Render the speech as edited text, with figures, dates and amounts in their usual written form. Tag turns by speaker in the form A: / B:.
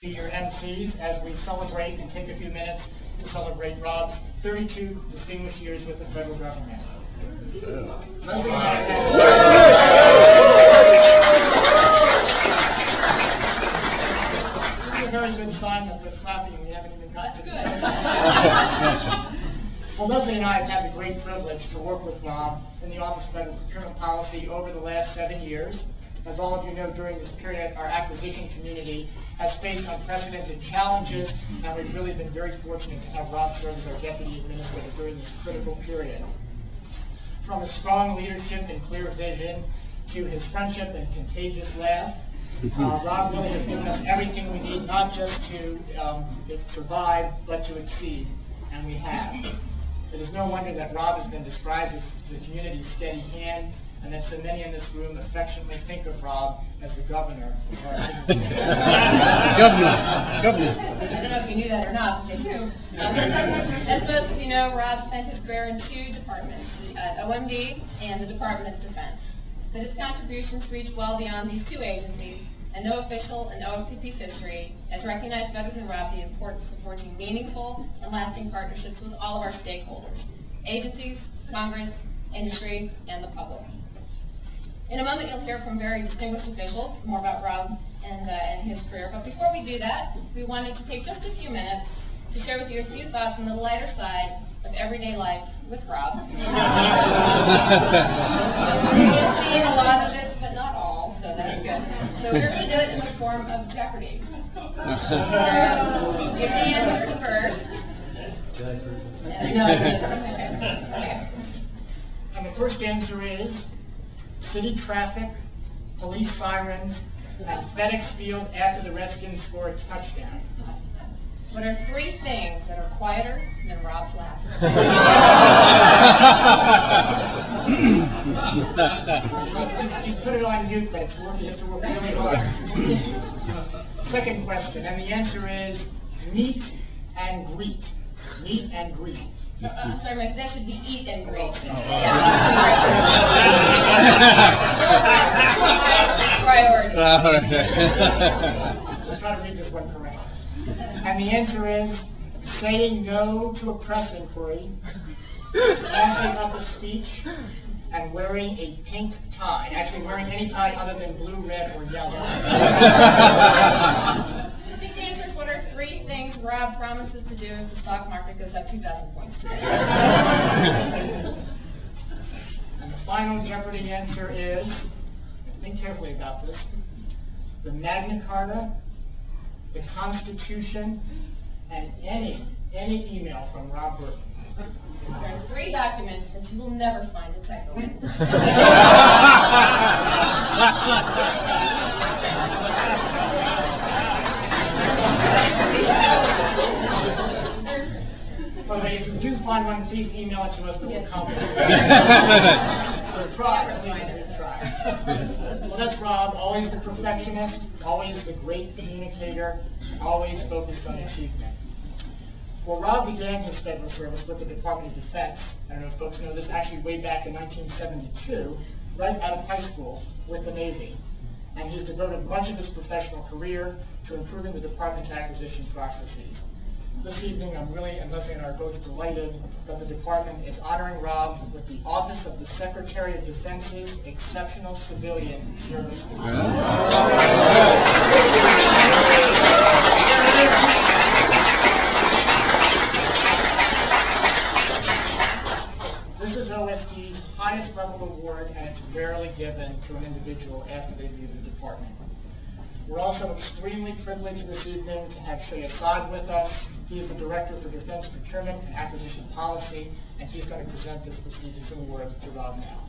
A: Be your MCs as we celebrate and take a few minutes to celebrate Rob's 32 distinguished years with the federal government. Leslie and I this is a very good sign that we're clapping and we haven't even got to Well, Leslie and I have had the great privilege to work with Rob in the Office of Federal Procurement Policy over the last 7 years. As all of you know, during this period, our acquisition community has faced unprecedented challenges, and we've really been very fortunate to have Rob serve as our Deputy Administrator during this critical period. From his strong leadership and clear vision to his friendship and contagious laugh, Rob really has given us everything we need, not just to survive, but to exceed, and we have. It is no wonder that Rob has been described as the community's steady hand, and that so many in this room affectionately think of Rob as the governor of our community.
B: Governor.
C: I don't know if you knew that or not, but they do. As most of you know, Rob spent his career in 2 departments, OMB and the Department of Defense. But his contributions reach well beyond these 2 agencies, and no official in OFPP's history has recognized better than Rob the importance of forging meaningful and lasting partnerships with all of our stakeholders, agencies, Congress, industry, and the public. In a moment, you'll hear from very distinguished officials more about Rob and his career. But before we do that, we wanted to take just a few minutes to share with you a few thoughts on the lighter side of everyday life with Rob. You've seen a lot of this, but not all, so that's good. So we're going to do it in the form of Jeopardy. Give the answers first. Okay.
A: And the first answer is city traffic, police sirens, and FedEx Field after the Redskins score a touchdown.
C: What are 3 things that are quieter than Rob's laugh?
A: He's put it on mute, but it's working. He has to work really hard. Second question, and the answer is meet and greet. Meet and greet.
C: I'm sorry, Mike, that should be eat and greet. Priority.
A: I'll try to read this one correctly. And the answer is saying no to a press inquiry, passing up a speech, and wearing a pink tie. Actually, wearing any tie other than blue, red, or yellow.
C: I think the answer is what are 3 things Rob promises to do if the stock market goes up 2,000 points today?
A: And the final Jeopardy answer is, think carefully about this, the Magna Carta, the Constitution, and any email from Rob Burton.
C: There are 3 documents that you will never find a typo in.
A: But if you do find one, please email it to us, but we'll comment. Try. Well, that's Rob, always the perfectionist, always the great communicator, always focused on achievement. Well, Rob began his federal service with the Department of Defense. I don't know if folks know this, actually way back in 1972, right out of high school with the Navy. And he's devoted much of his professional career to improving the department's acquisition processes. This evening, I'm really, and Leslie and I are both delighted that the department is honoring Rob with the Office of the Secretary of Defense's Exceptional Civilian Service. This is OSD's highest level award, and it's rarely given to an individual after they leave the department. We're also extremely privileged this evening to have Shay Assad with us. He is the Director for Defense Procurement and Acquisition Policy, and he's going to present this prestigious award to Rob now.